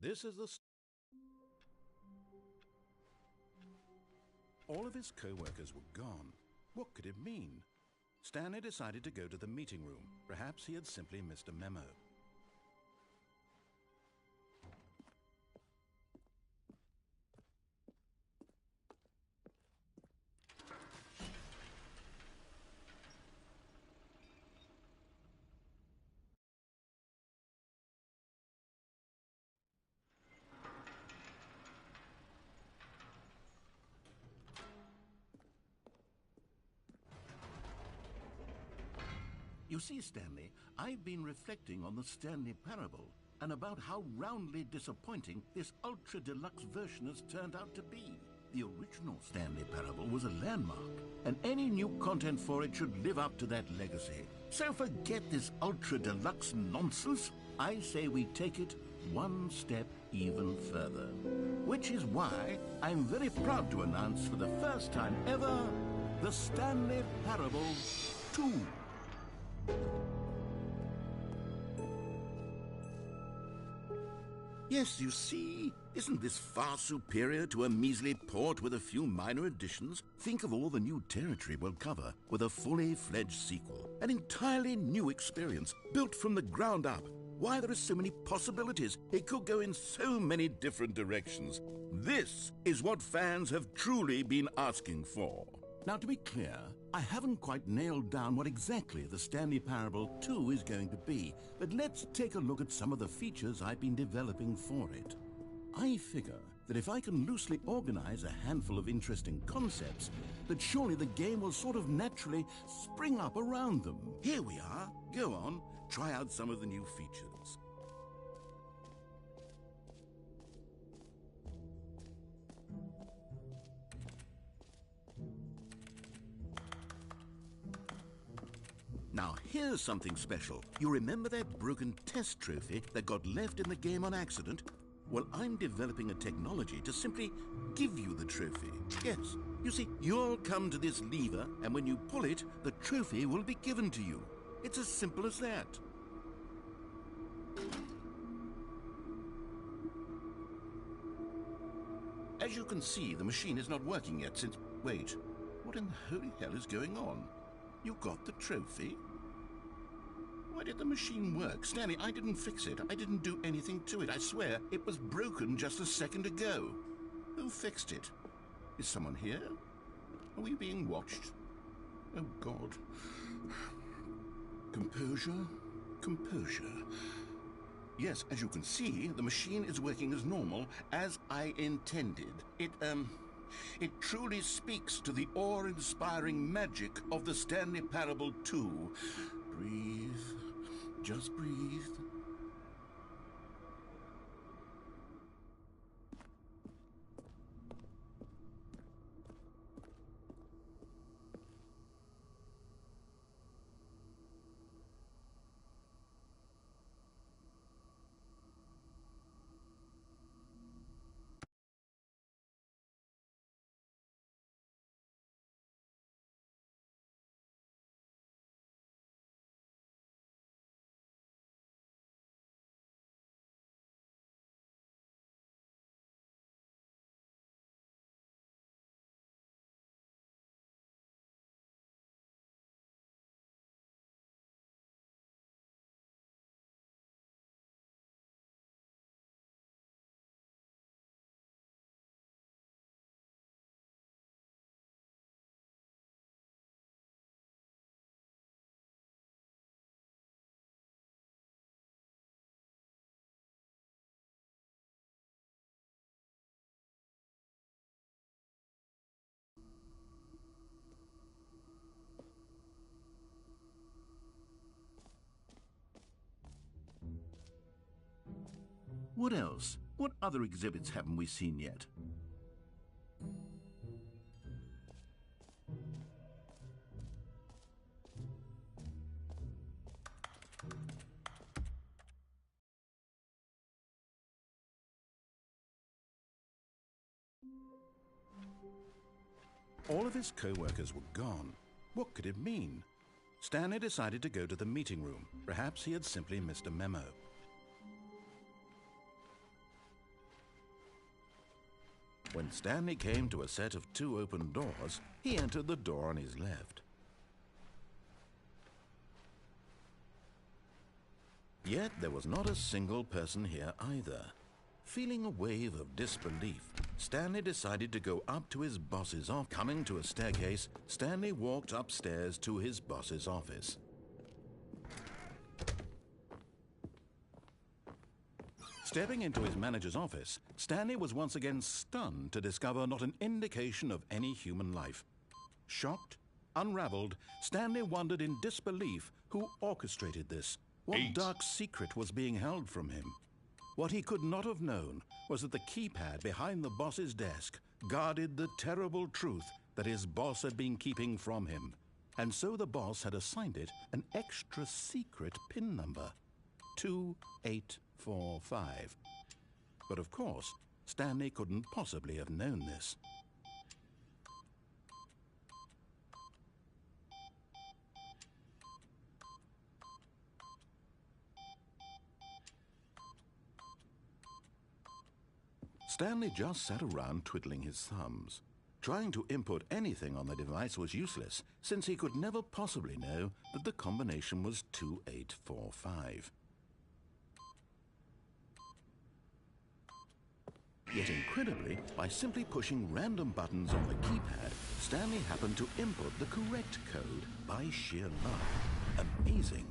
This is the... All of his co-workers were gone. What could it mean? Stanley decided to go to the meeting room. Perhaps he had simply missed a memo. You see, Stanley, I've been reflecting on the Stanley Parable and about how roundly disappointing this ultra-deluxe version has turned out to be. The original Stanley Parable was a landmark, and any new content for it should live up to that legacy. So forget this ultra-deluxe nonsense. I say we take it one step even further. Which is why I'm very proud to announce for the first time ever, the Stanley Parable 2. Yes, you see, isn't this far superior to a measly port with a few minor additions? Think of all the new territory we'll cover with a fully fledged sequel. An entirely new experience, built from the ground up. Why, there are so many possibilities. It could go in so many different directions. This is what fans have truly been asking for. Now, to be clear, I haven't quite nailed down what exactly the Stanley Parable 2 is going to be, but let's take a look at some of the features I've been developing for it. I figure that if I can loosely organize a handful of interesting concepts, that surely the game will sort of naturally spring up around them. Here we are. Go on, try out some of the new features. Now, here's something special. You remember that broken test trophy that got left in the game on accident? Well, I'm developing a technology to simply give you the trophy. Yes, you see, you'll come to this lever, and when you pull it, the trophy will be given to you. It's as simple as that. As you can see, the machine is not working yet since... Wait, what in the holy hell is going on? You got the trophy? Why did the machine work? Stanley, I didn't fix it. I didn't do anything to it. I swear, it was broken just a second ago. Who fixed it? Is someone here? Are we being watched? Oh, God. Composure, composure. Yes, as you can see, the machine is working as normal, as I intended. It truly speaks to the awe-inspiring magic of the Stanley Parable 2. Breathe. Just breathe. What else? What other exhibits haven't we seen yet? All of his co-workers were gone. What could it mean? Stanley decided to go to the meeting room. Perhaps he had simply missed a memo. When Stanley came to a set of 2 open doors, he entered the door on his left. Yet there was not a single person here either. Feeling a wave of disbelief, Stanley decided to go up to his boss's office. Coming to a staircase, Stanley walked upstairs to his boss's office. Stepping into his manager's office, Stanley was once again stunned to discover not an indication of any human life. Shocked, unraveled, Stanley wondered in disbelief who orchestrated this. What dark secret was being held from him? What he could not have known was that the keypad behind the boss's desk guarded the terrible truth that his boss had been keeping from him. And so the boss had assigned it an extra secret PIN number, 2845. But of course, Stanley couldn't possibly have known this. Stanley just sat around twiddling his thumbs. Trying to input anything on the device was useless, since he could never possibly know that the combination was 2845. Yet incredibly, by simply pushing random buttons on the keypad, Stanley happened to input the correct code by sheer luck. Amazing!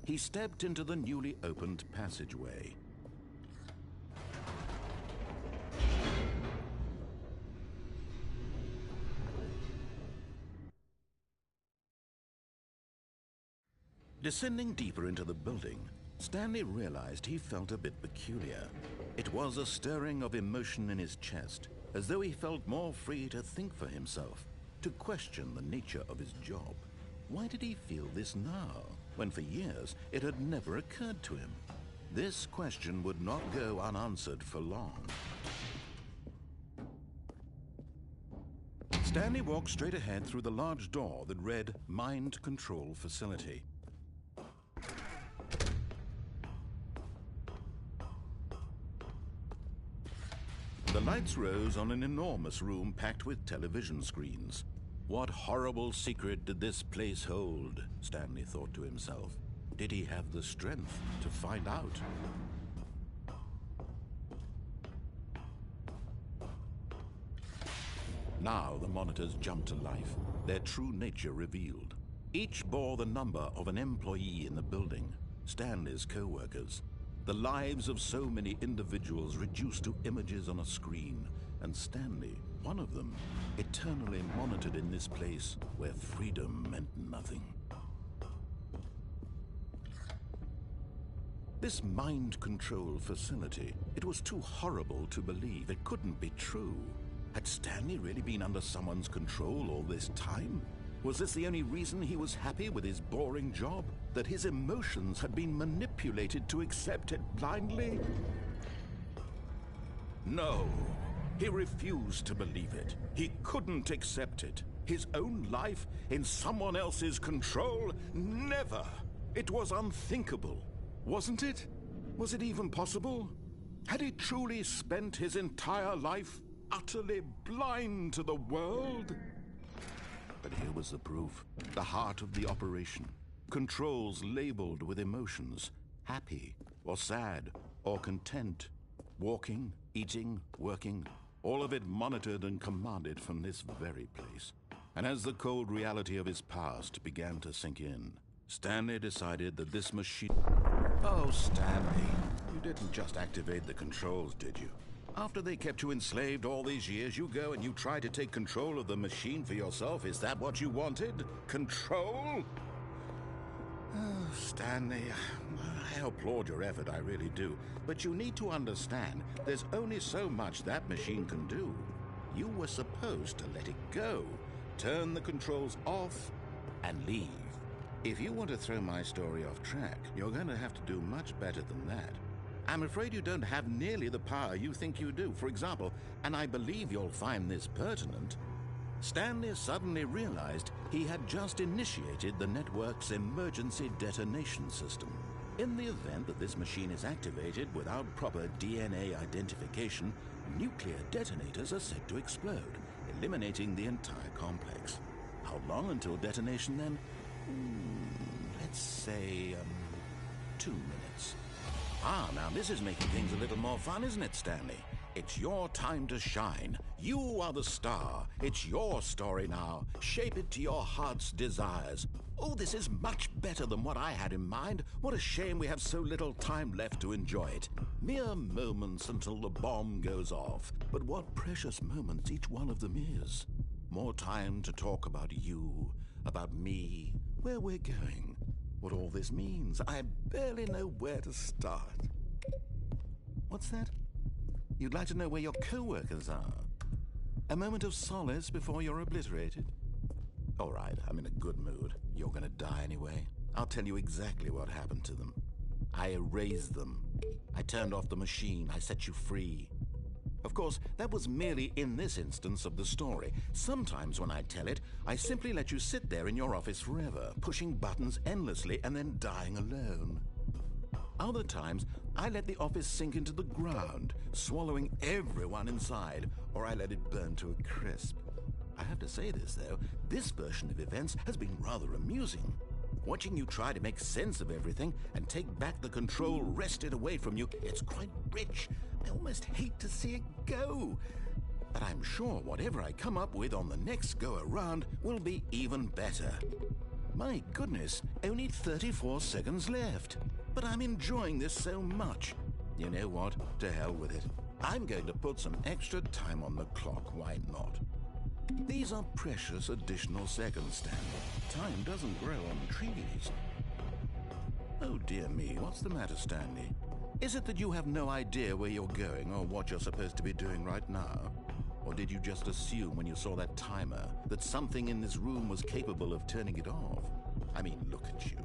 He stepped into the newly opened passageway. Descending deeper into the building, Stanley realized he felt a bit peculiar. It was a stirring of emotion in his chest, as though he felt more free to think for himself, to question the nature of his job. Why did he feel this now, when for years it had never occurred to him? This question would not go unanswered for long. Stanley walked straight ahead through the large door that read Mind Control Facility. The lights rose on an enormous room packed with television screens. What horrible secret did this place hold? Stanley thought to himself. Did he have the strength to find out? Now the monitors jumped to life, their true nature revealed. Each bore the number of an employee in the building, Stanley's co-workers. The lives of so many individuals reduced to images on a screen, and Stanley, one of them, eternally monitored in this place where freedom meant nothing. This mind control facility, it was too horrible to believe. It couldn't be true. Had Stanley really been under someone's control all this time? Was this the only reason he was happy with his boring job? That his emotions had been manipulated to accept it blindly? No, he refused to believe it. He couldn't accept it. His own life in someone else's control? Never! It was unthinkable. Wasn't it? Was it even possible? Had he truly spent his entire life utterly blind to the world? But here was the proof, the heart of the operation. Controls labeled with emotions, happy or sad or content. Walking, eating, working, all of it monitored and commanded from this very place. And as the cold reality of his past began to sink in, Stanley decided that this machine... Oh, Stanley, you didn't just activate the controls, did you? After they kept you enslaved all these years, you go and you try to take control of the machine for yourself. Is that what you wanted? Control? Oh, Stanley, I applaud your effort, I really do. But you need to understand, there's only so much that machine can do. You were supposed to let it go, turn the controls off, and leave. If you want to throw my story off track, you're going to have to do much better than that. I'm afraid you don't have nearly the power you think you do. For example, and I believe you'll find this pertinent, Stanley suddenly realized he had just initiated the network's emergency detonation system. In the event that this machine is activated without proper DNA identification, nuclear detonators are said to explode, eliminating the entire complex. How long until detonation then? Let's say, 2 minutes. Ah, now this is making things a little more fun, isn't it, Stanley? It's your time to shine. You are the star. It's your story now. Shape it to your heart's desires. Oh, this is much better than what I had in mind. What a shame we have so little time left to enjoy it. Mere moments until the bomb goes off. But what precious moments each one of them is. More time to talk about you, about me, where we're going, what all this means. I barely know where to start. What's that? You'd like to know where your co-workers are? A moment of solace before you're obliterated? All right, I'm in a good mood. You're gonna die anyway. I'll tell you exactly what happened to them. I erased them. I turned off the machine. I set you free. Of course, that was merely in this instance of the story. Sometimes when I tell it, I simply let you sit there in your office forever, pushing buttons endlessly and then dying alone. Other times, I let the office sink into the ground, swallowing everyone inside, or I let it burn to a crisp. I have to say this, though, this version of events has been rather amusing. Watching you try to make sense of everything and take back the control wrested away from you, it's quite rich. I almost hate to see it go. But I'm sure whatever I come up with on the next go-around will be even better. My goodness, only 34 seconds left. But I'm enjoying this so much. You know what? To hell with it. I'm going to put some extra time on the clock, why not? These are precious additional seconds, Stanley. Time doesn't grow on trees. Oh dear me, what's the matter, Stanley? Is it that you have no idea where you're going or what you're supposed to be doing right now? Or did you just assume when you saw that timer that something in this room was capable of turning it off? I mean, look at you.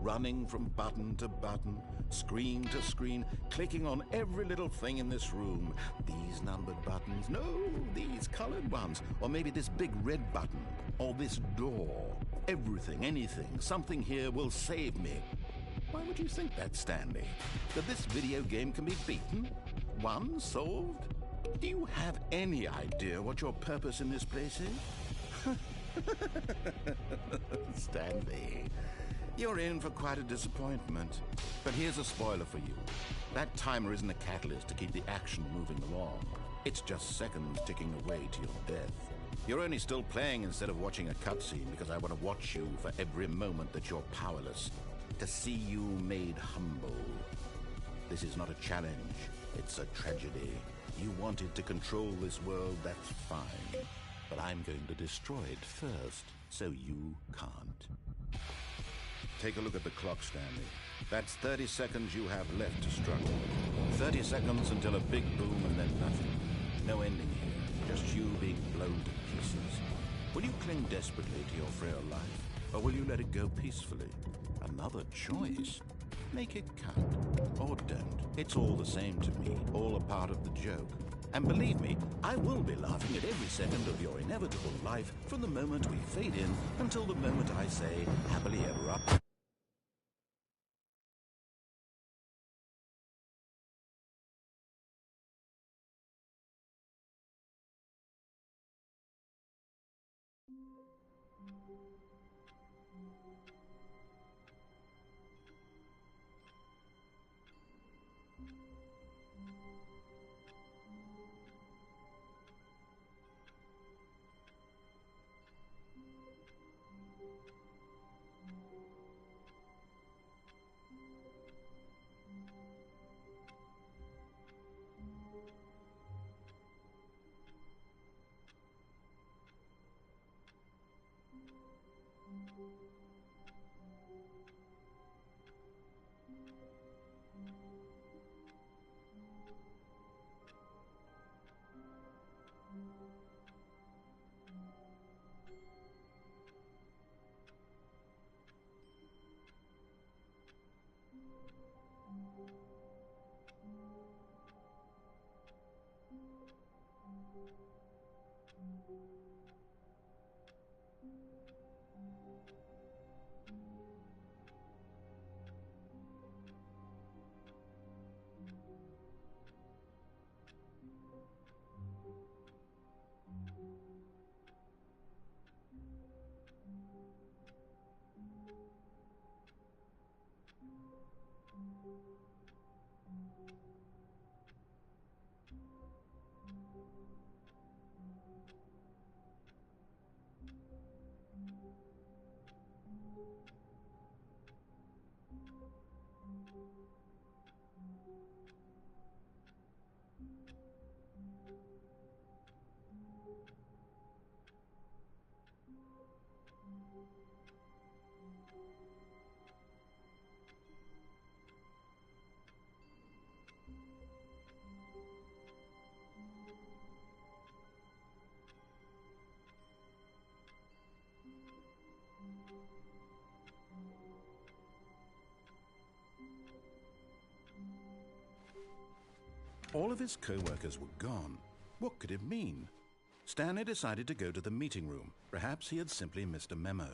Running from button to button, screen to screen, clicking on every little thing in this room. These numbered buttons, no, these colored ones, or maybe this big red button, or this door. Everything, anything, something here will save me. Why would you think that, Stanley? That this video game can be beaten? Won? Solved? Do you have any idea what your purpose in this place is? Stanley, you're in for quite a disappointment. But here's a spoiler for you. That timer isn't a catalyst to keep the action moving along. It's just seconds ticking away to your death. You're only still playing instead of watching a cutscene because I want to watch you for every moment that you're powerless. To see you made humble. This is not a challenge. It's a tragedy. You wanted to control this world, that's fine. But I'm going to destroy it first, so you can't. Take a look at the clock, Stanley. That's 30 seconds you have left to struggle. 30 seconds until a big boom and then nothing. No ending here, just you being blown to pieces. Will you cling desperately to your frail life, or will you let it go peacefully? Another choice. Make it count, or don't. It's all the same to me, all a part of the joke. And believe me, I will be laughing at every second of your inevitable life from the moment we fade in until the moment I say, happily ever up. All of his co-workers were gone. What could it mean? Stanley decided to go to the meeting room. Perhaps he had simply missed a memo.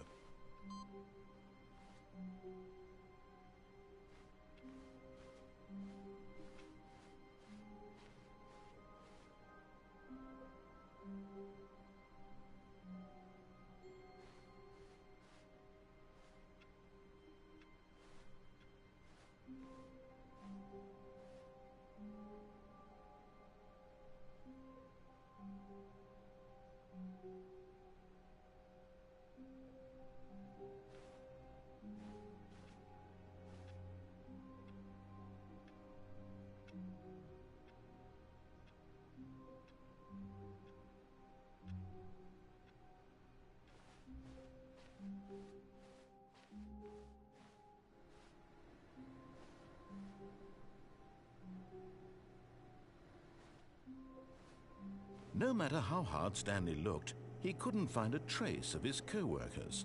No matter how hard Stanley looked, he couldn't find a trace of his co-workers.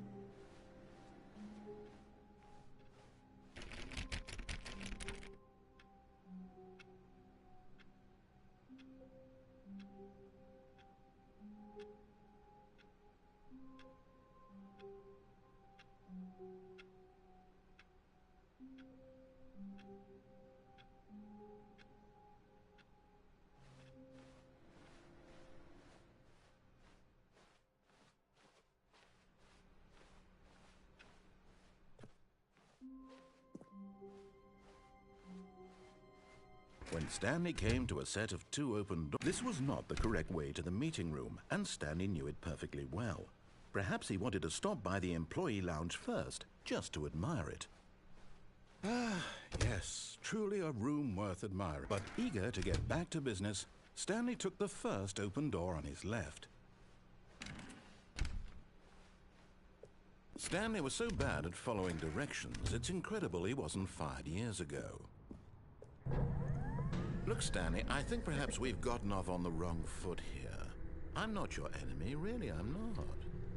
When Stanley came to a set of 2 open doors, this was not the correct way to the meeting room, and Stanley knew it perfectly well. Perhaps he wanted to stop by the employee lounge first, just to admire it. Ah, yes, truly a room worth admiring. But eager to get back to business, Stanley took the first open door on his left. Stanley was so bad at following directions, it's incredible he wasn't fired years ago. Look, Stanley, I think perhaps we've gotten off on the wrong foot here. I'm not your enemy, really, I'm not.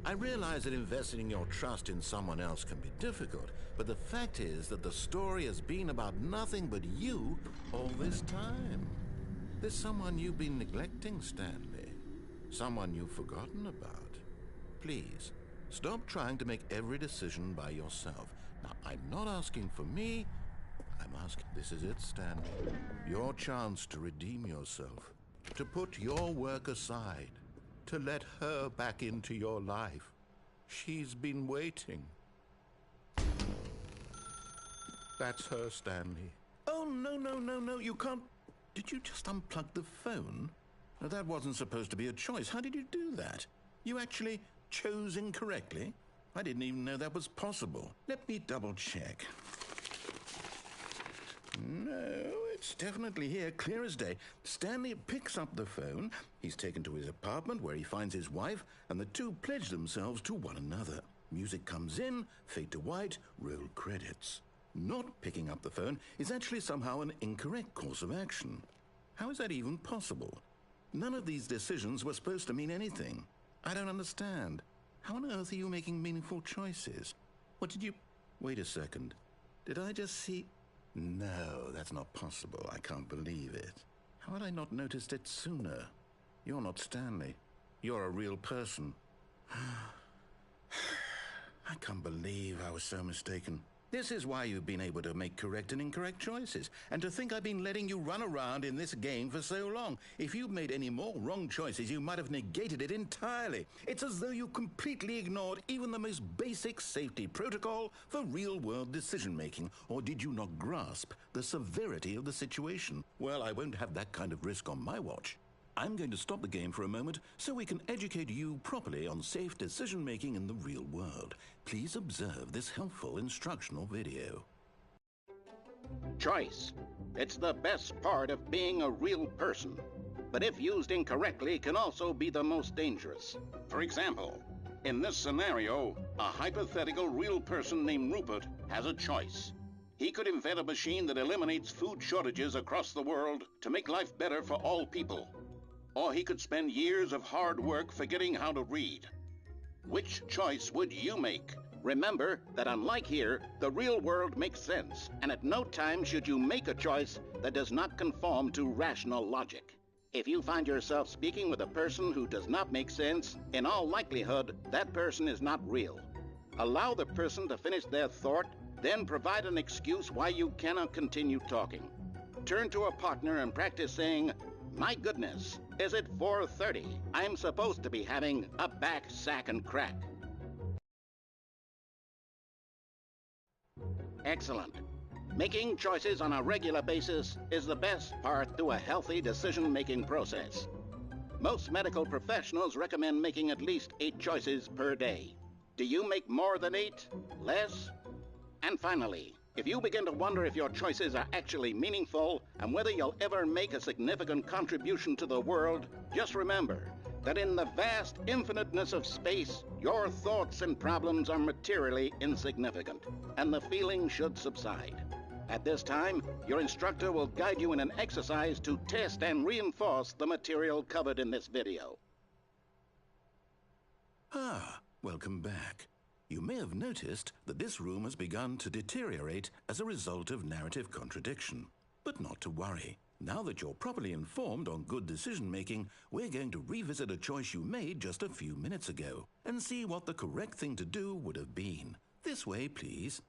I realize that investing your trust in someone else can be difficult, but the fact is that the story has been about nothing but you all this time. There's someone you've been neglecting, Stanley. Someone you've forgotten about. Please, stop trying to make every decision by yourself. Now, I'm not asking for me. I'm asking, this is it, Stanley. Your chance to redeem yourself, to put your work aside, to let her back into your life. She's been waiting. That's her, Stanley. Oh, no, you can't. Did you just unplug the phone? Now, that wasn't supposed to be a choice. How did you do that? You actually chose incorrectly? I didn't even know that was possible. Let me double check. No, it's definitely here, clear as day. Stanley picks up the phone. He's taken to his apartment where he finds his wife, and the two pledge themselves to one another. Music comes in, fade to white, roll credits. Not picking up the phone is actually somehow an incorrect course of action. How is that even possible? None of these decisions were supposed to mean anything. I don't understand. How on earth are you making meaningful choices? What did you... Wait a second. Did I just see... No, that's not possible. I can't believe it. How had I not noticed it sooner? You're not Stanley. You're a real person. I can't believe I was so mistaken. This is why you've been able to make correct and incorrect choices. And to think I've been letting you run around in this game for so long. If you'd made any more wrong choices, you might have negated it entirely. It's as though you completely ignored even the most basic safety protocol for real-world decision-making. Or did you not grasp the severity of the situation? Well, I won't have that kind of risk on my watch. I'm going to stop the game for a moment so we can educate you properly on safe decision-making in the real world. Please observe this helpful instructional video. Choice. It's the best part of being a real person, but if used incorrectly can also be the most dangerous. For example, in this scenario, a hypothetical real person named Rupert has a choice. He could invent a machine that eliminates food shortages across the world to make life better for all people. Or he could spend years of hard work forgetting how to read. Which choice would you make? Remember that unlike here, the real world makes sense, and at no time should you make a choice that does not conform to rational logic. If you find yourself speaking with a person who does not make sense, in all likelihood, that person is not real. Allow the person to finish their thought, then provide an excuse why you cannot continue talking. Turn to a partner and practice saying, "My goodness, is it 4:30? I'm supposed to be having a back, sack, and crack." Excellent. Making choices on a regular basis is the best part to a healthy decision-making process. Most medical professionals recommend making at least 8 choices per day. Do you make more than 8? Less? And finally, if you begin to wonder if your choices are actually meaningful and whether you'll ever make a significant contribution to the world, just remember that in the vast infiniteness of space, your thoughts and problems are materially insignificant, and the feeling should subside. At this time, your instructor will guide you in an exercise to test and reinforce the material covered in this video. Welcome back. You may have noticed that this room has begun to deteriorate as a result of narrative contradiction. But not to worry. Now that you're properly informed on good decision-making, we're going to revisit a choice you made just a few minutes ago and see what the correct thing to do would have been. This way, please.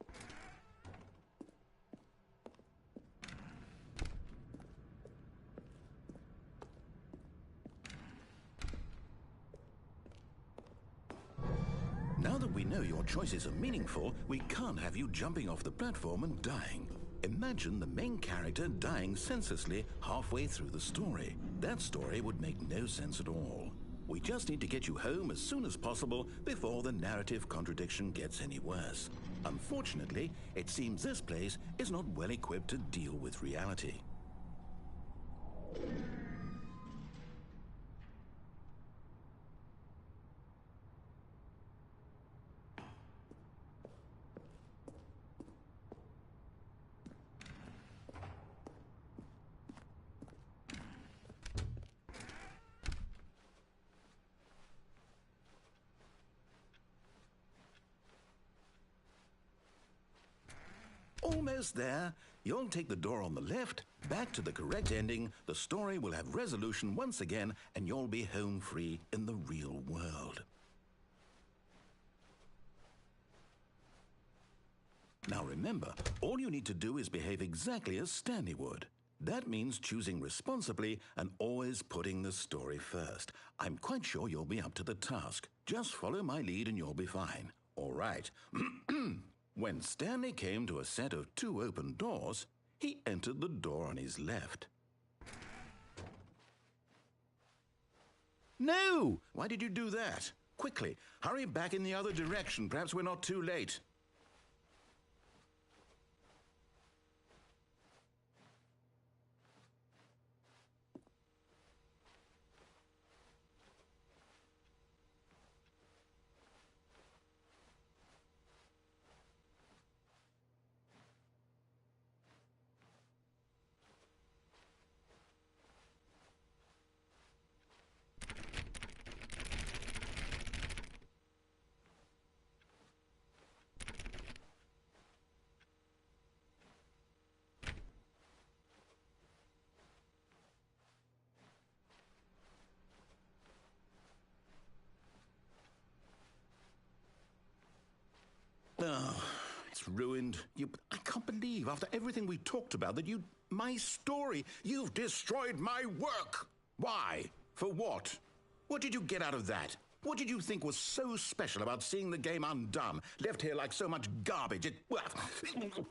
Now that we know your choices are meaningful, we can't have you jumping off the platform and dying. Imagine the main character dying senselessly halfway through the story. That story would make no sense at all. We just need to get you home as soon as possible before the narrative contradiction gets any worse. Unfortunately, it seems this place is not well equipped to deal with reality. Almost there. You'll take the door on the left, back to the correct ending, the story will have resolution once again, and you'll be home free in the real world. Now remember, all you need to do is behave exactly as Stanley would. That means choosing responsibly and always putting the story first. I'm quite sure you'll be up to the task. Just follow my lead and you'll be fine. All right. When Stanley came to a set of 2 open doors, he entered the door on his left. No! Why did you do that? Quickly, hurry back in the other direction. Perhaps we're not too late. Oh, it's ruined. I can't believe, after everything we talked about, that my story, you've destroyed my work. Why? For what? What did you get out of that? What did you think was so special about seeing the game undone, left here like so much garbage?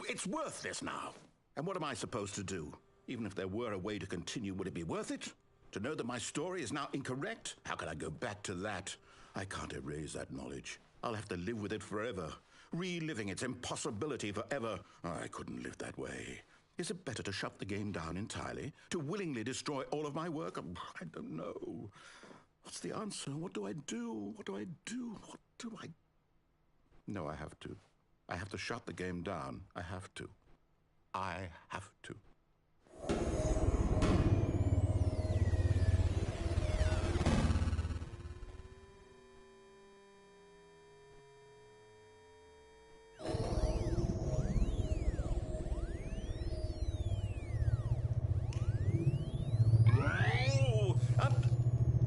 It's worthless now. And what am I supposed to do? Even if there were a way to continue, would it be worth it? To know that my story is now incorrect? How can I go back to that? I can't erase that knowledge. I'll have to live with it forever, reliving its impossibility forever. I couldn't live that way. Is it better to shut the game down entirely? To willingly destroy all of my work? I don't know. What's the answer? What do I do? What do I do? What do I... No, I have to. I have to shut the game down. I have to. I have to.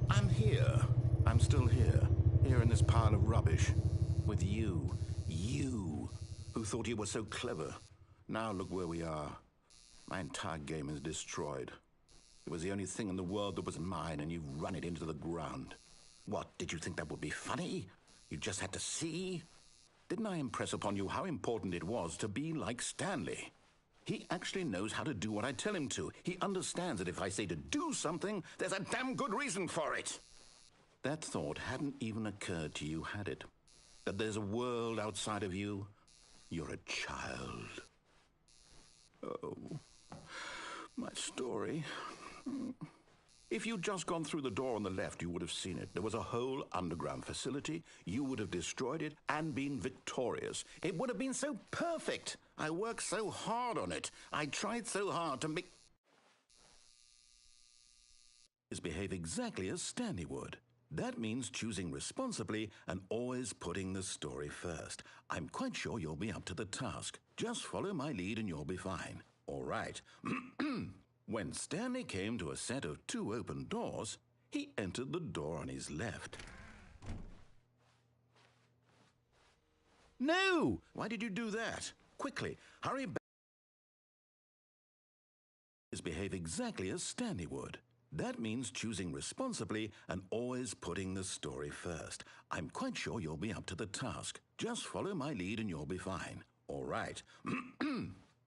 I'm here. I'm still here. Here in this pile of rubbish. With you. You. Who thought you were so clever. Now look where we are. My entire game is destroyed. It was the only thing in the world that was mine, and you've run it into the ground. What, did you think that would be funny? You just had to see? Didn't I impress upon you how important it was to be like Stanley? He actually knows how to do what I tell him to. He understands that if I say to do something, there's a damn good reason for it. That thought hadn't even occurred to you, had it? That there's a world outside of you? You're a child. Oh, my story. If you'd just gone through the door on the left, you would have seen it. There was a whole underground facility. You would have destroyed it and been victorious. It would have been so perfect. I worked so hard on it. I tried so hard to make... behave exactly as Stanley would. That means choosing responsibly and always putting the story first. I'm quite sure you'll be up to the task. Just follow my lead and you'll be fine. All right. When Stanley came to a set of 2 open doors, he entered the door on his left. No! Why did you do that? Quickly, hurry back. Behave exactly as Stanley would. That means choosing responsibly and always putting the story first. I'm quite sure you'll be up to the task. Just follow my lead and you'll be fine. All right.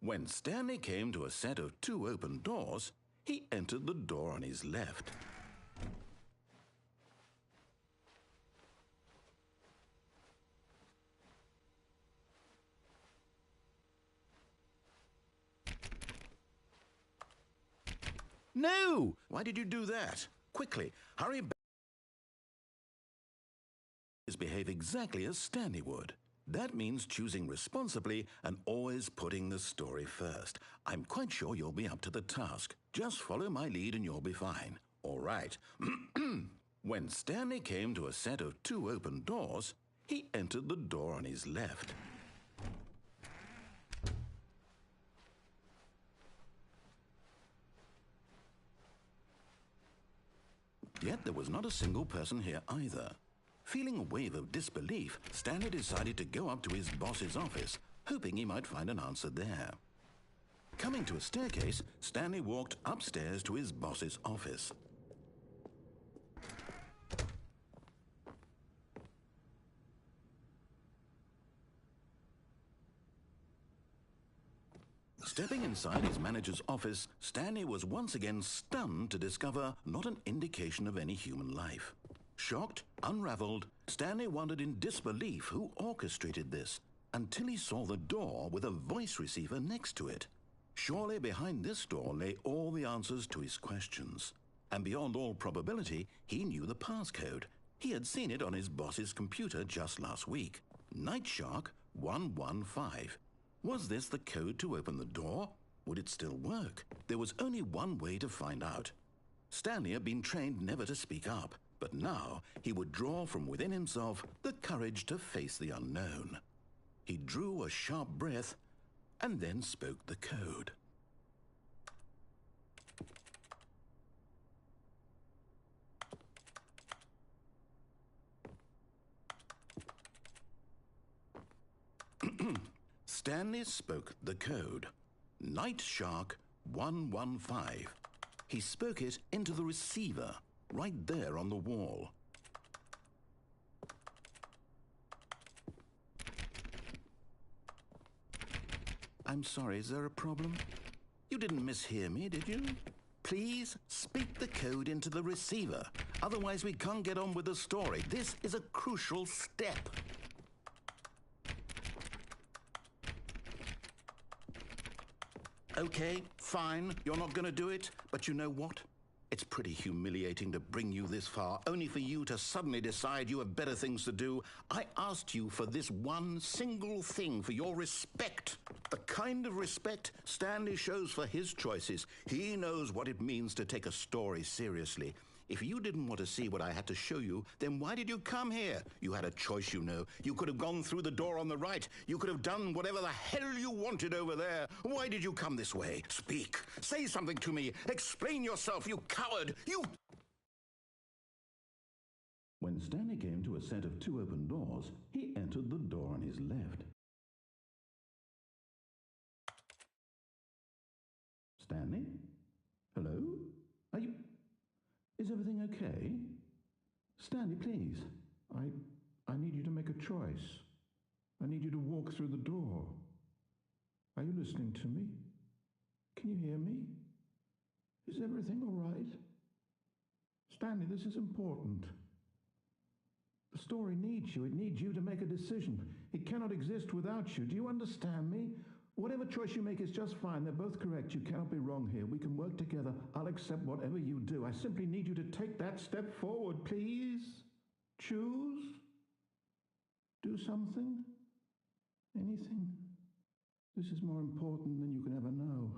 When Stanley came to a set of 2 open doors, he entered the door on his left. No! Why did you do that? Quickly, hurry back. Behave exactly as Stanley would. That means choosing responsibly and always putting the story first. I'm quite sure you'll be up to the task. Just follow my lead and you'll be fine. All right. When Stanley came to a set of 2 open doors, he entered the door on his left. Yet there was not a single person here either. Feeling a wave of disbelief, Stanley decided to go up to his boss's office, hoping he might find an answer there. Coming to a staircase, Stanley walked upstairs to his boss's office. Stepping inside his manager's office, Stanley was once again stunned to discover not an indication of any human life. Shocked, unraveled, Stanley wondered in disbelief who orchestrated this, until he saw the door with a voice receiver next to it. Surely behind this door lay all the answers to his questions. And beyond all probability, he knew the passcode. He had seen it on his boss's computer just last week. Nightshark 115. Was this the code to open the door? Would it still work? There was only one way to find out. Stanley had been trained never to speak up, but now he would draw from within himself the courage to face the unknown. He drew a sharp breath and then spoke the code. Stanley spoke the code. Nightshark 115. He spoke it into the receiver, right there on the wall. I'm sorry, is there a problem? You didn't mishear me, did you? Please speak the code into the receiver. Otherwise, we can't get on with the story. This is a crucial step. Okay, fine. You're not going to do it. But you know what? It's pretty humiliating to bring you this far, only for you to suddenly decide you have better things to do. I asked you for this one single thing, for your respect. The kind of respect Stanley shows for his choices. He knows what it means to take a story seriously. If you didn't want to see what I had to show you, then why did you come here? You had a choice, you know. You could have gone through the door on the right. You could have done whatever the hell you wanted over there. Why did you come this way? Speak. Say something to me. Explain yourself, you coward. You... When Stanley came to a set of 2 open doors, he entered the door on his left. Stanley? Hello? Are you... Is everything okay? Stanley, please. I need you to make a choice. I need you to walk through the door. Are you listening to me? Can you hear me? Is everything all right? Stanley, this is important. The story needs you. It needs you to make a decision. It cannot exist without you. Do you understand me? Whatever choice you make is just fine. They're both correct. You cannot be wrong here. We can work together. I'll accept whatever you do. I simply need you to take that step forward, please. Choose. Do something. Anything. This is more important than you can ever know.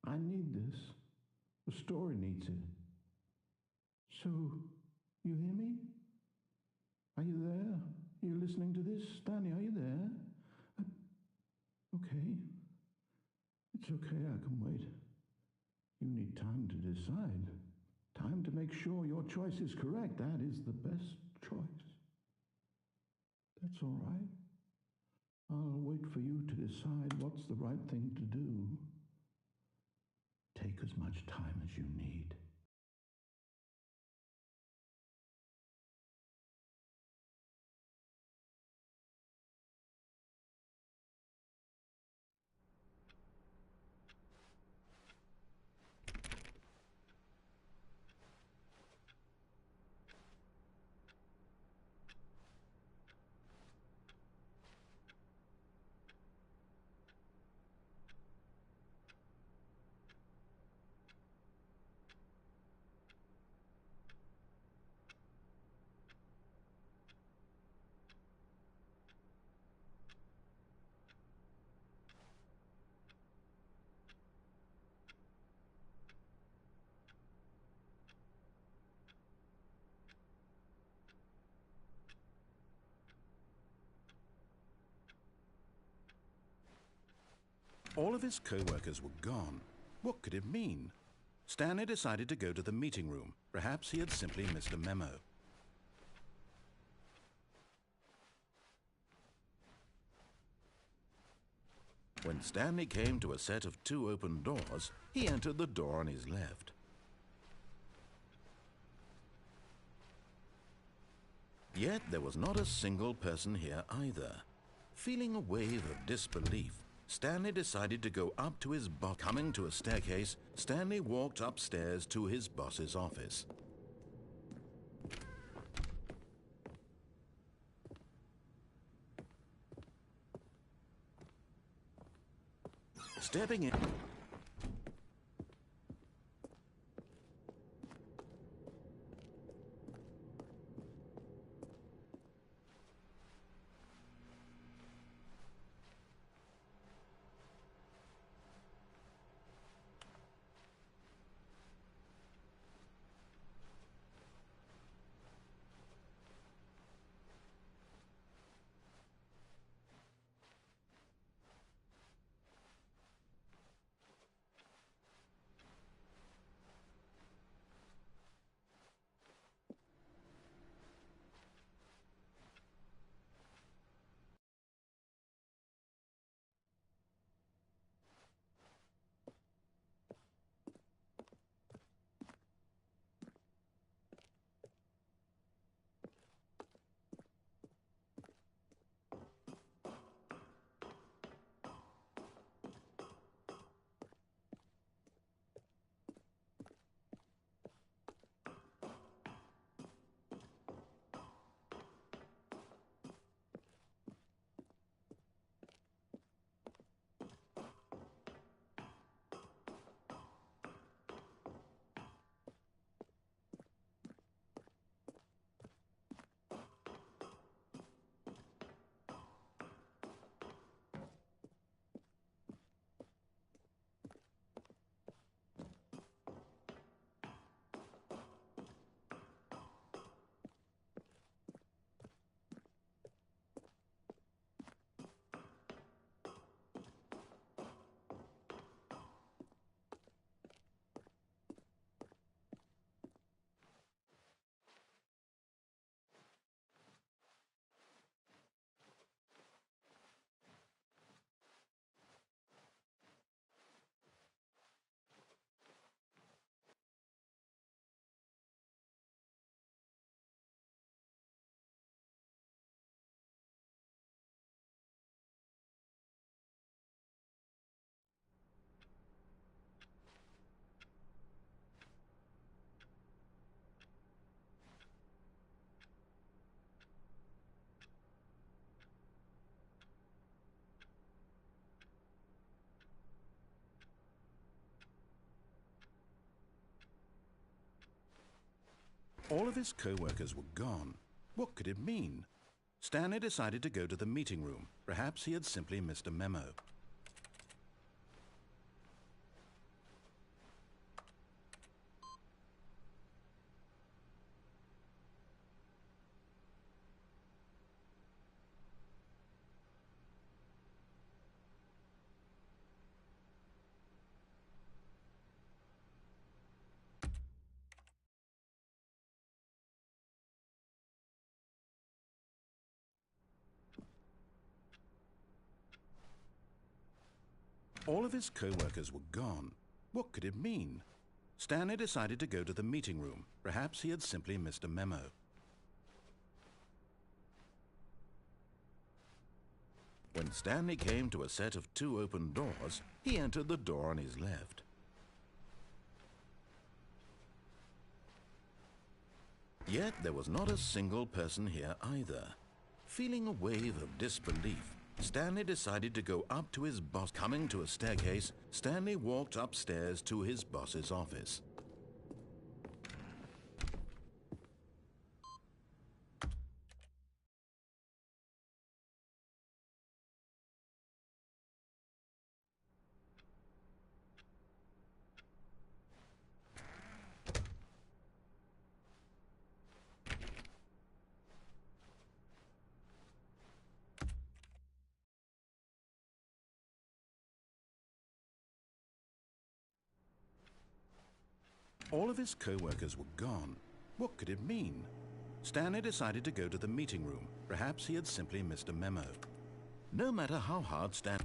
I need this. The story needs it. So, you hear me? Are you there? Are you listening to this? Stanley, are you there? Okay. It's okay, I can wait. You need time to decide. Time to make sure your choice is correct. That is the best choice. That's all right. I'll wait for you to decide what's the right thing to do. Take as much time as you need. All of his co-workers were gone. What could it mean? Stanley decided to go to the meeting room. Perhaps he had simply missed a memo. When Stanley came to a set of 2 open doors, he entered the door on his left. Yet there was not a single person here either. Feeling a wave of disbelief, Stanley decided to go up to his boss. Coming to a staircase, Stanley walked upstairs to his boss's office. Stepping in... All of his co-workers were gone. What could it mean? Stanley decided to go to the meeting room. Perhaps he had simply missed a memo. All of his co-workers were gone. What could it mean? Stanley decided to go to the meeting room. Perhaps he had simply missed a memo. When Stanley came to a set of 2 open doors, he entered the door on his left. Yet there was not a single person here either. Feeling a wave of disbelief, Stanley decided to go up to his boss. Coming to a staircase, Stanley walked upstairs to his boss's office. All of his co-workers were gone. What could it mean? Stanley decided to go to the meeting room. Perhaps he had simply missed a memo. No matter how hard Stanley...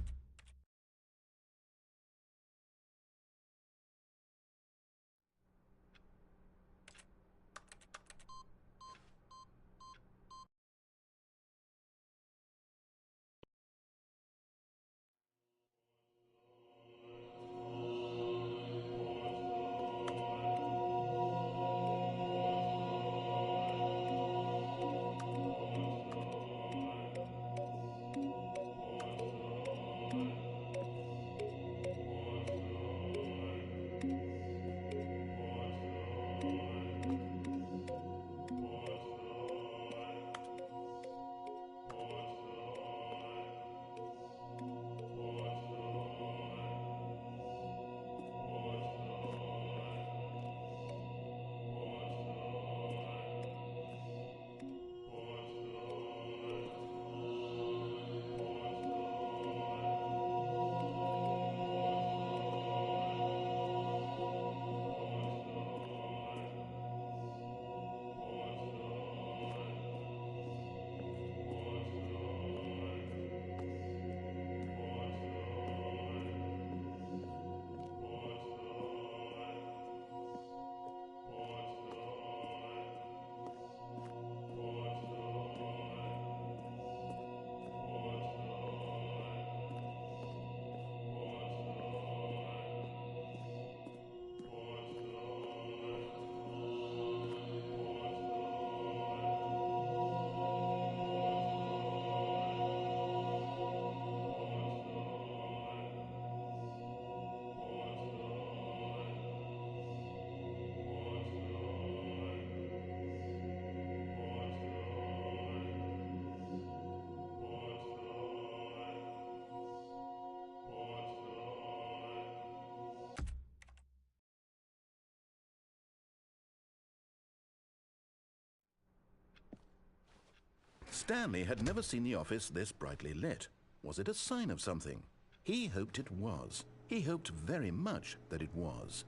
Stanley had never seen the office this brightly lit. Was it a sign of something? He hoped it was. He hoped very much that it was.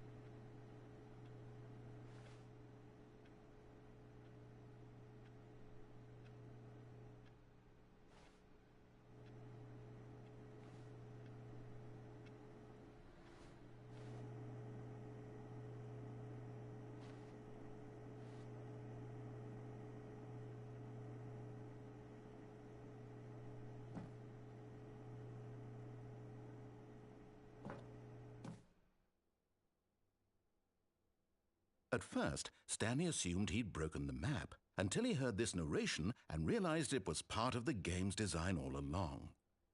At first, Stanley assumed he'd broken the map, until he heard this narration and realized it was part of the game's design all along.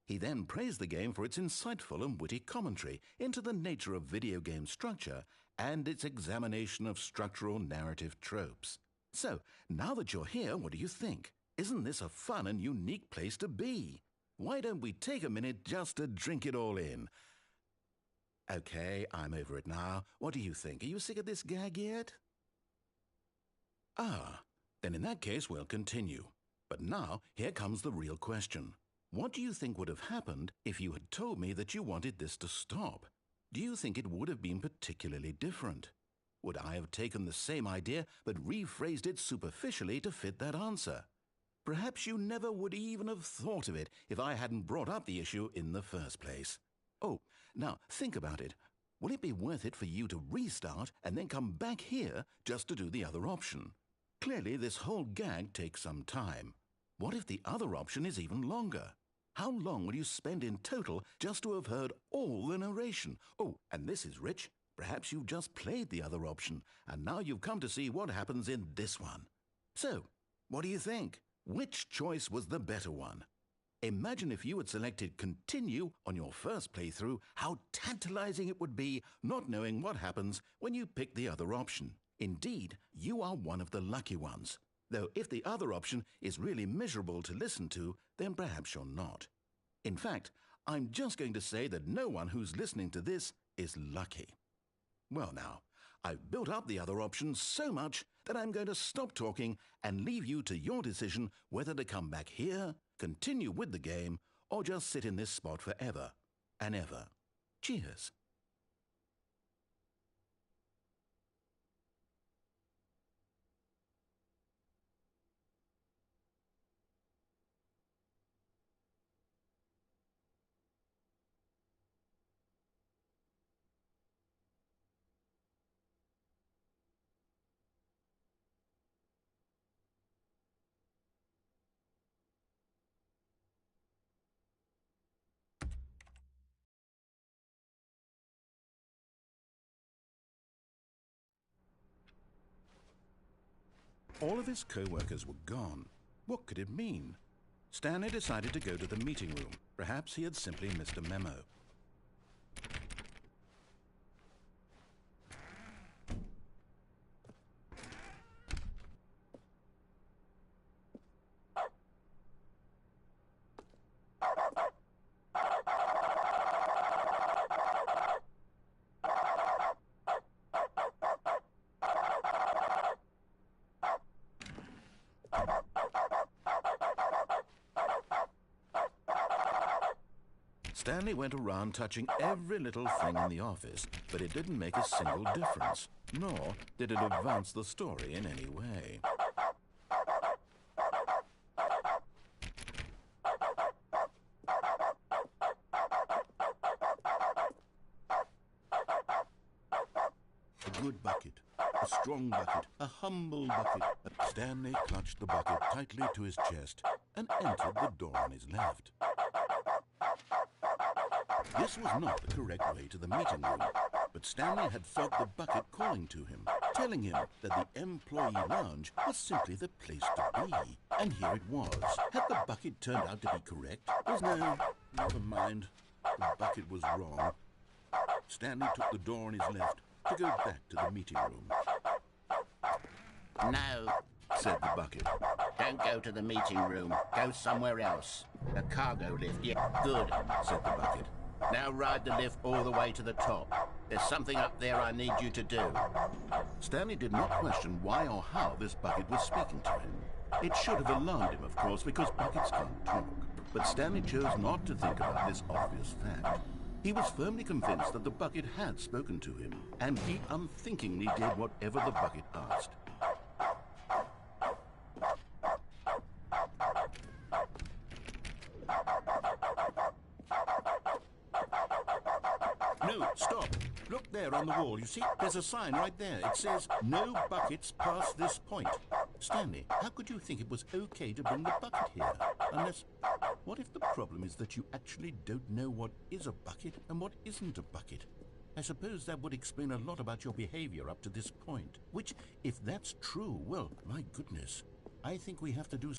He then praised the game for its insightful and witty commentary into the nature of video game structure and its examination of structural narrative tropes. So, now that you're here, what do you think? Isn't this a fun and unique place to be? Why don't we take a minute just to drink it all in? Okay, I'm over it now. What do you think? Are you sick of this gag yet? Ah, then in that case we'll continue. But now, here comes the real question. What do you think would have happened if you had told me that you wanted this to stop? Do you think it would have been particularly different? Would I have taken the same idea but rephrased it superficially to fit that answer? Perhaps you never would even have thought of it if I hadn't brought up the issue in the first place. Oh, now think about it. Will it be worth it for you to restart and then come back here just to do the other option? Clearly, this whole gag takes some time. What if the other option is even longer? How long will you spend in total just to have heard all the narration? Oh, and this is rich. Perhaps you've just played the other option, and now you've come to see what happens in this one. So, what do you think? Which choice was the better one? Imagine if you had selected Continue on your first playthrough, how tantalizing it would be not knowing what happens when you pick the other option. Indeed, you are one of the lucky ones. Though if the other option is really miserable to listen to, then perhaps you're not. In fact, I'm just going to say that no one who's listening to this is lucky. Well now, I've built up the other option so much that I'm going to stop talking and leave you to your decision whether to come back here, continue with the game, or just sit in this spot forever and ever. Cheers. All of his co-workers were gone. What could it mean? Stanley decided to go to the meeting room. Perhaps he had simply missed a memo. Stanley went around touching every little thing in the office, but it didn't make a single difference, nor did it advance the story in any way. A good bucket, a strong bucket, a humble bucket. Stanley clutched the bucket tightly to his chest and entered the door on his left. This was not the correct way to the meeting room, but Stanley had felt the bucket calling to him, telling him that the employee lounge was simply the place to be. And here it was. Had the bucket turned out to be correct? No, never mind. The bucket was wrong. Stanley took the door on his left to go back to the meeting room. No, said the bucket. don't go to the meeting room. Go somewhere else. The cargo lift. Yeah, good, said the bucket. Now ride the lift all the way to the top. There's something up there I need you to do. Stanley did not question why or how this bucket was speaking to him. It should have alarmed him, of course, because buckets can't talk. But Stanley chose not to think about this obvious fact. He was firmly convinced that the bucket had spoken to him, and he unthinkingly did whatever the bucket asked. No, stop. Look there on the wall. You see, there's a sign right there. It says, "No buckets past this point." Stanley, how could you think it was okay to bring the bucket here? Unless, what if the problem is that you actually don't know what is a bucket and what isn't a bucket? I suppose that would explain a lot about your behavior up to this point. Which, if that's true, well, my goodness, I think we have to do...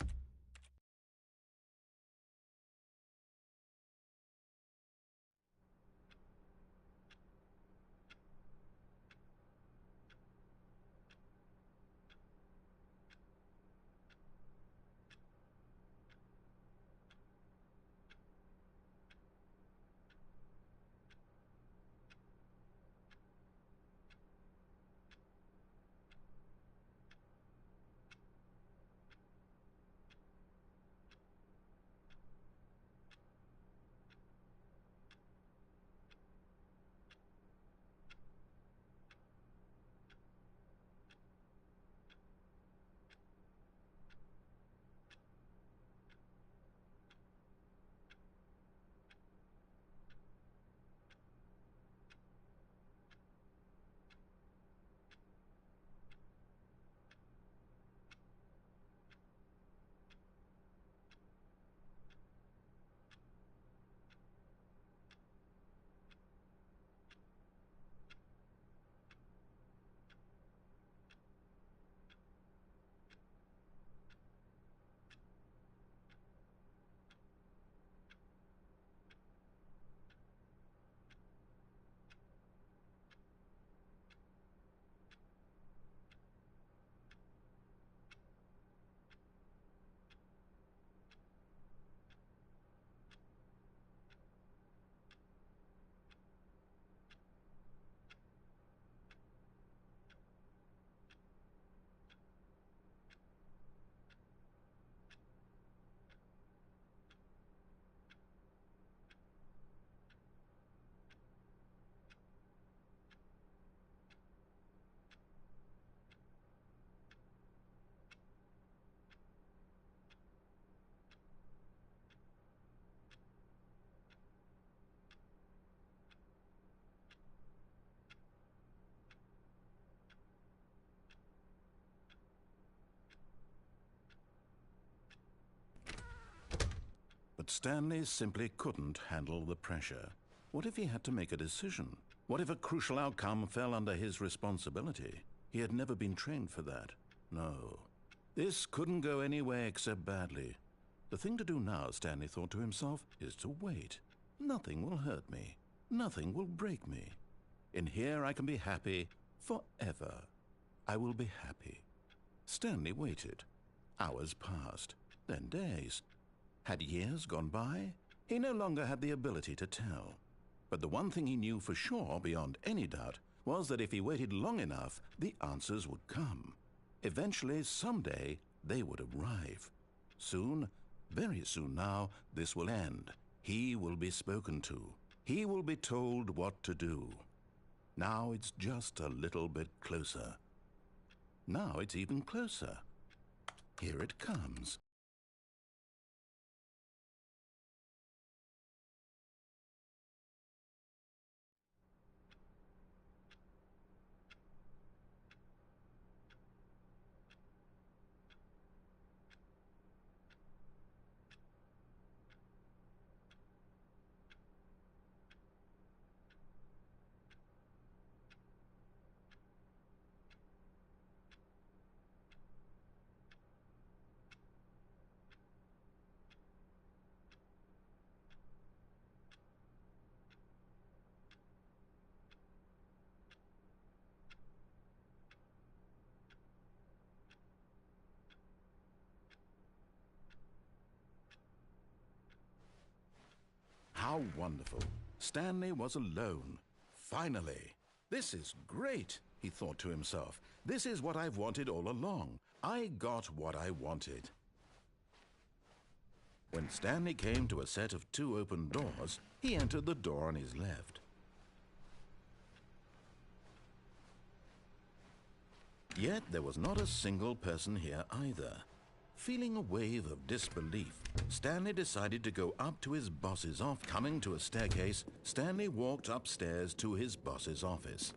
But Stanley simply couldn't handle the pressure. What if he had to make a decision? What if a crucial outcome fell under his responsibility? He had never been trained for that. No. This couldn't go anywhere except badly. The thing to do now, Stanley thought to himself, is to wait. Nothing will hurt me. Nothing will break me. In here I can be happy forever. I will be happy. Stanley waited. Hours passed, then days. Had years gone by? He no longer had the ability to tell. But the one thing he knew for sure, beyond any doubt, was that if he waited long enough, the answers would come. Eventually, someday, they would arrive. Soon, very soon now, this will end. He will be spoken to. He will be told what to do. Now it's just a little bit closer. Now it's even closer. Here it comes. How wonderful. Stanley was alone. Finally. This is great, he thought to himself. This is what I've wanted all along. I got what I wanted. When Stanley came to a set of 2 open doors, he entered the door on his left. Yet there was not a single person here either. Feeling a wave of disbelief, Stanley decided to go up to his boss's office. Coming to a staircase, Stanley walked upstairs to his boss's office.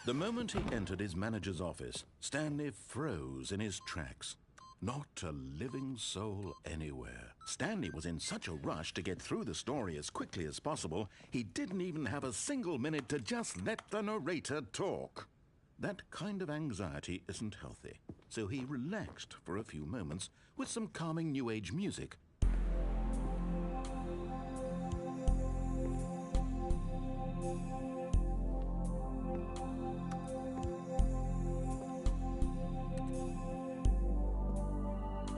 The moment he entered his manager's office, Stanley froze in his tracks. Not a living soul anywhere. Stanley was in such a rush to get through the story as quickly as possible, he didn't even have a single minute to just let the narrator talk. That kind of anxiety isn't healthy, so he relaxed for a few moments with some calming New Age music.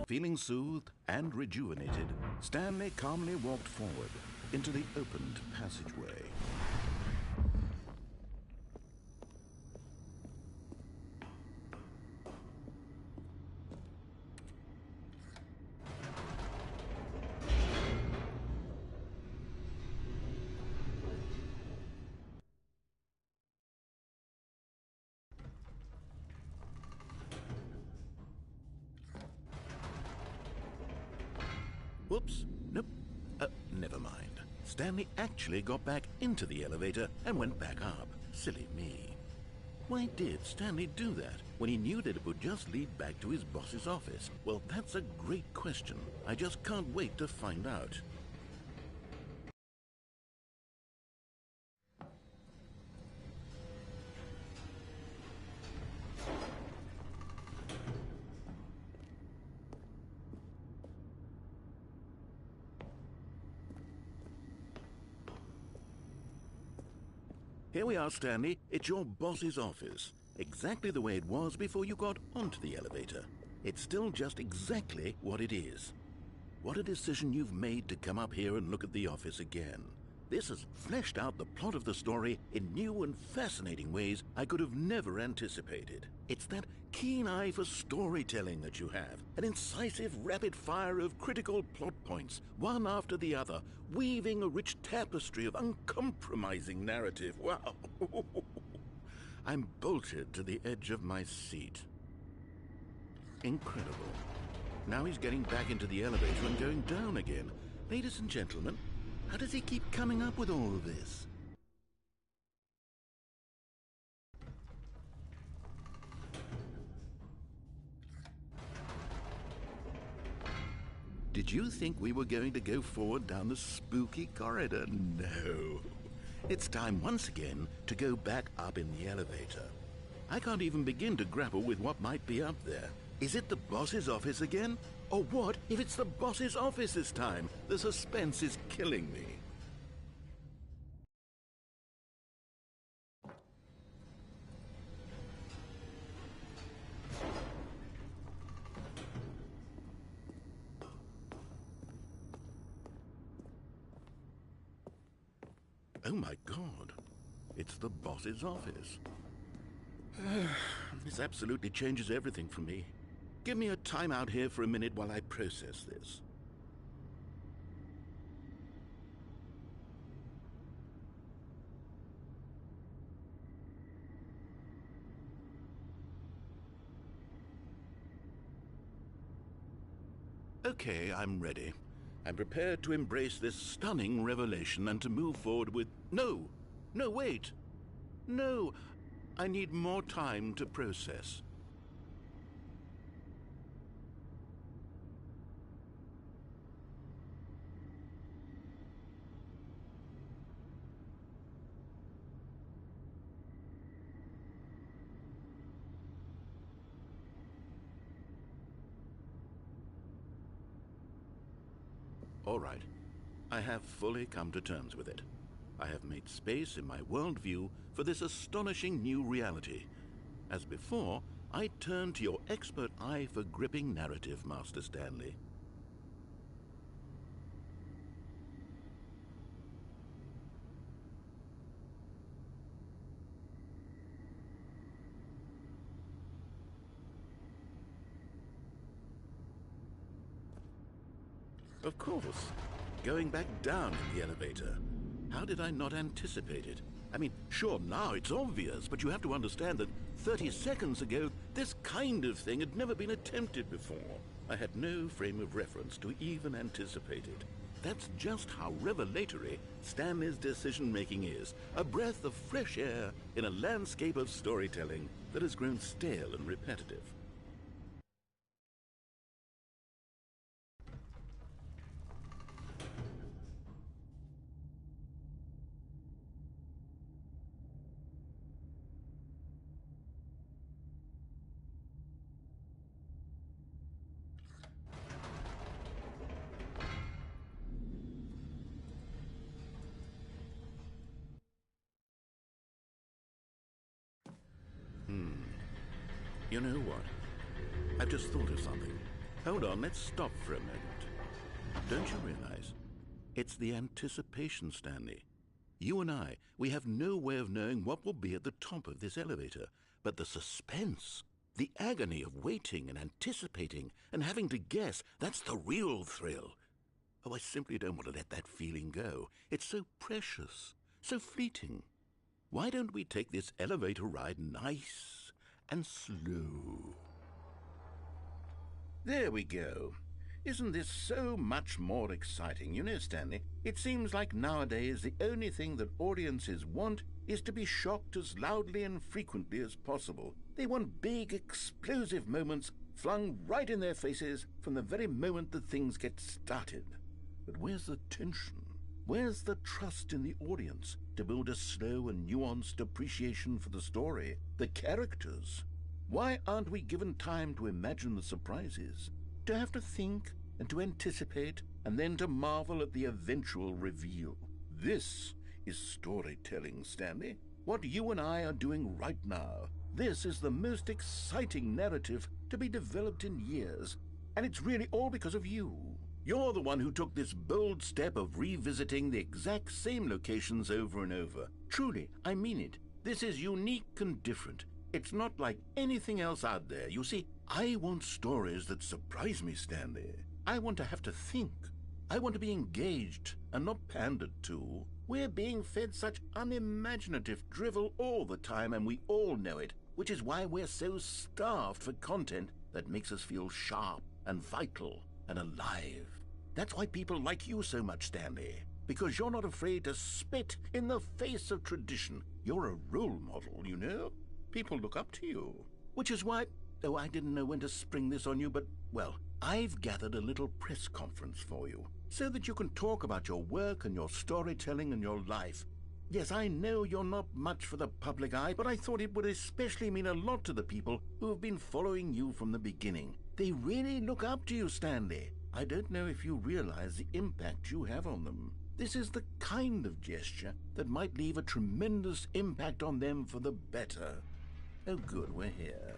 Feeling soothed and rejuvenated, Stanley calmly walked forward into the opened passageway. Whoops, nope, never mind. Stanley actually got back into the elevator and went back up. Silly me. Why did Stanley do that when he knew that it would just lead back to his boss's office? Well, that's a great question. I just can't wait to find out. Here we are, Stanley. It's your boss's office. Exactly the way it was before you got onto the elevator. It's still just exactly what it is. What a decision you've made to come up here and look at the office again. This has fleshed out the plot of the story in new and fascinating ways I could have never anticipated. It's that keen eye for storytelling that you have, an incisive rapid fire of critical plot points, one after the other, weaving a rich tapestry of uncompromising narrative. Wow! I'm bolted to the edge of my seat. Incredible. Now he's getting back into the elevator and going down again. Ladies and gentlemen, how does he keep coming up with all of this? Did you think we were going to go forward down the spooky corridor? No. It's time once again to go back up in the elevator. I can't even begin to grapple with what might be up there. Is it the boss's office again? Or what if it's the boss's office this time? The suspense is killing me. Oh my God, it's the boss's office. This absolutely changes everything for me. Give me a time out here for a minute while I process this. Okay, I'm ready. I'm prepared to embrace this stunning revelation and to move forward with... No, wait. No, I need more time to process. All right. I have fully come to terms with it. I have made space in my worldview for this astonishing new reality. As before, I turn to your expert eye for gripping narrative, Master Stanley. Of course. Going back down in the elevator. How did I not anticipate it? I mean, sure, now it's obvious, but you have to understand that 30 seconds ago, this kind of thing had never been attempted before. I had no frame of reference to even anticipate it. That's just how revelatory Stanley's decision-making is. A breath of fresh air in a landscape of storytelling that has grown stale and repetitive. You know what? I've just thought of something. Hold on, let's stop for a moment. Don't you realize? It's the anticipation, Stanley. You and I, we have no way of knowing what will be at the top of this elevator. But the suspense, the agony of waiting and anticipating and having to guess, that's the real thrill. Oh, I simply don't want to let that feeling go. It's so precious, so fleeting. Why don't we take this elevator ride nice and slow? There we go. Isn't this so much more exciting? You know, Stanley, it seems like nowadays the only thing that audiences want is to be shocked as loudly and frequently as possible. They want big, explosive moments flung right in their faces from the very moment that things get started. But where's the tension? Where's the trust in the audience to build a slow and nuanced appreciation for the story, the characters? Why aren't we given time to imagine the surprises, to have to think and to anticipate, and then to marvel at the eventual reveal? This is storytelling, Stanley. What you and I are doing right now. This is the most exciting narrative to be developed in years, and it's really all because of you. You're the one who took this bold step of revisiting the exact same locations over and over. Truly, I mean it. This is unique and different. It's not like anything else out there. You see, I want stories that surprise me, Stanley. I want to have to think. I want to be engaged and not pandered to. We're being fed such unimaginative drivel all the time, and we all know it, which is why we're so starved for content that makes us feel sharp and vital and alive. That's why people like you so much, Stanley, because you're not afraid to spit in the face of tradition. You're a role model, you know? People look up to you. Which is why, oh, I didn't know when to spring this on you, but, well, I've gathered a little press conference for you, so that you can talk about your work and your storytelling and your life. Yes, I know you're not much for the public eye, but I thought it would especially mean a lot to the people who have been following you from the beginning. They really look up to you, Stanley. I don't know if you realize the impact you have on them. This is the kind of gesture that might leave a tremendous impact on them for the better. Oh, good, we're here.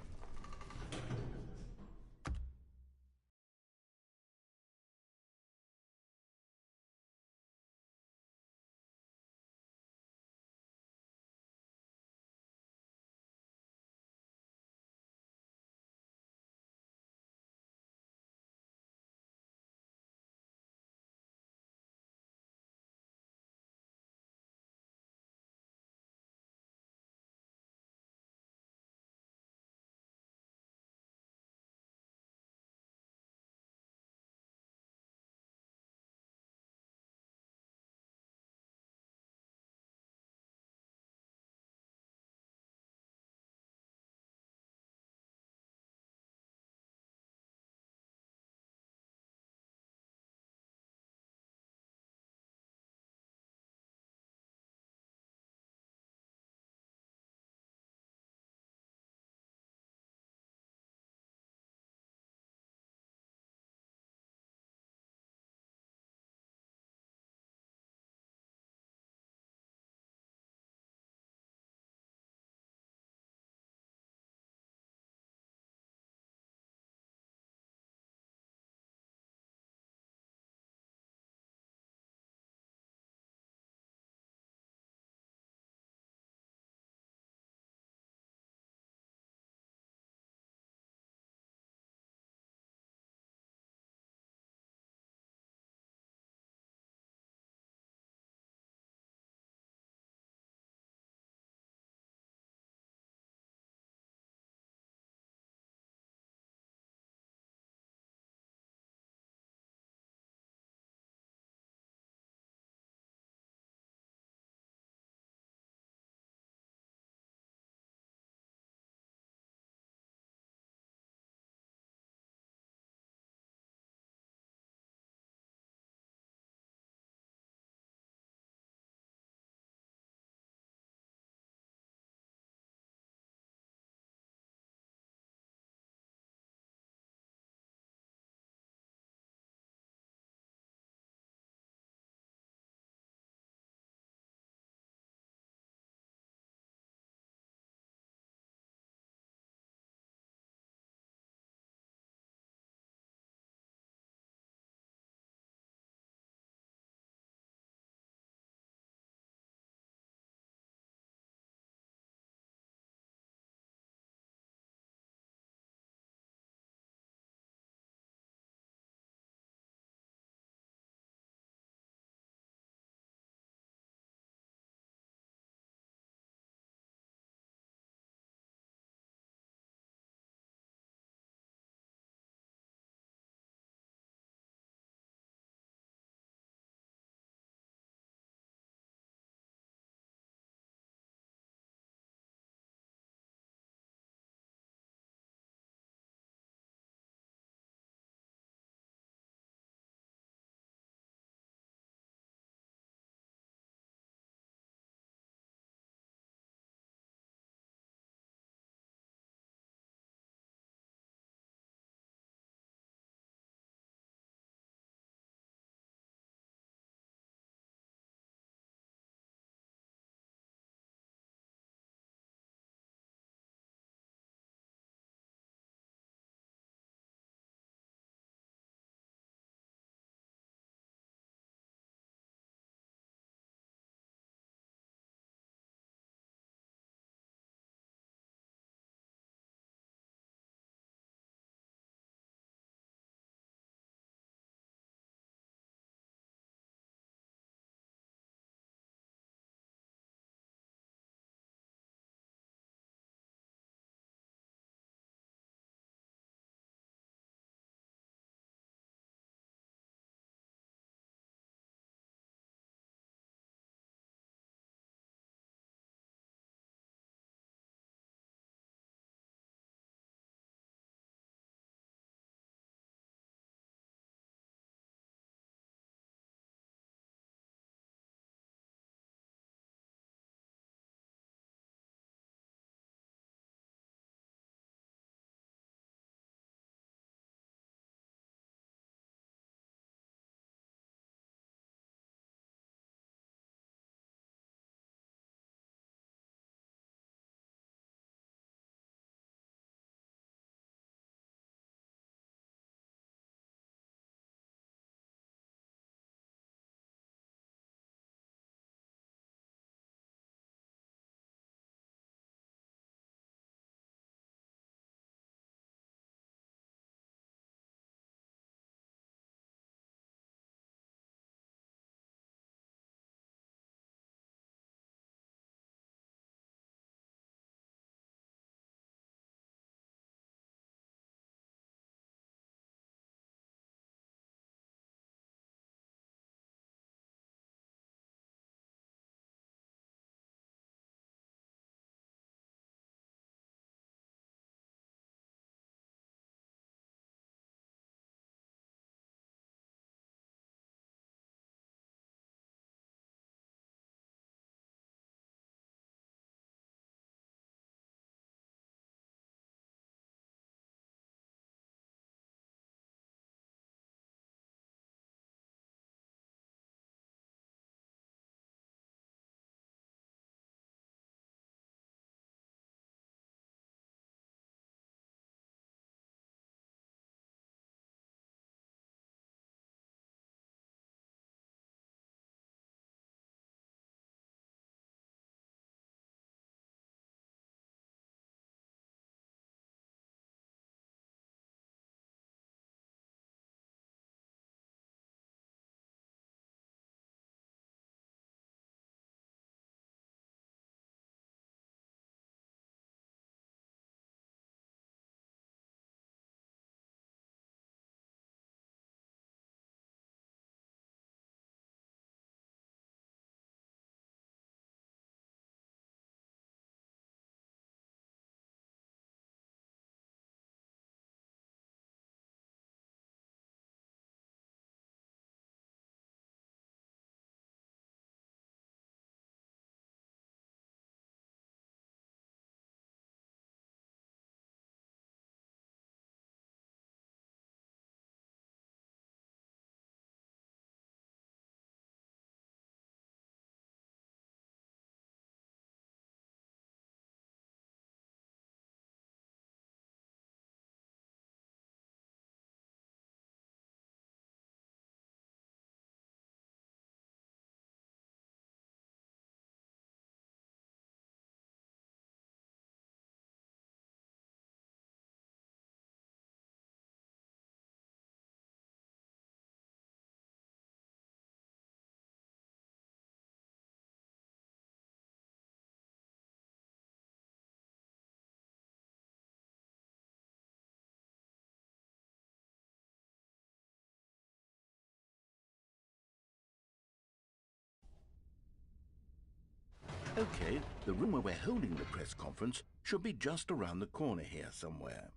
Okay, the room where we're holding the press conference should be just around the corner here somewhere.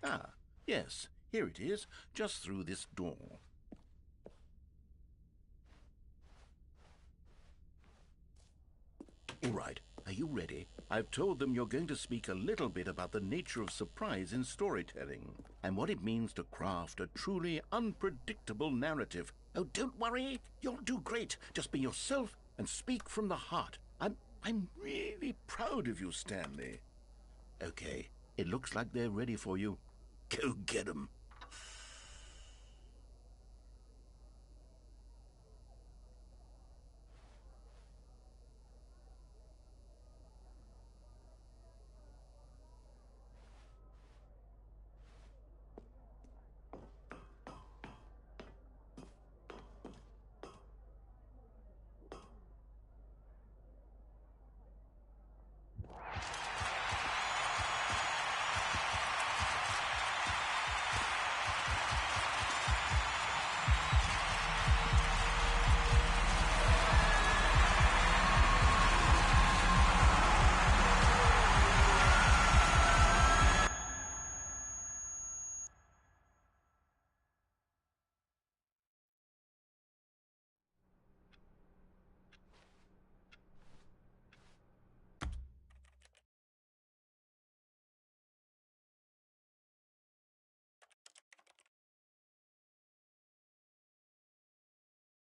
Ah, yes, here it is, just through this door. All right, are you ready? I've told them you're going to speak a little bit about the nature of surprise in storytelling and what it means to craft a truly unpredictable narrative. Oh, don't worry, you'll do great. Just be yourself and speak from the heart. I'm really proud of you, Stanley. Okay, it looks like they're ready for you. Go get 'em.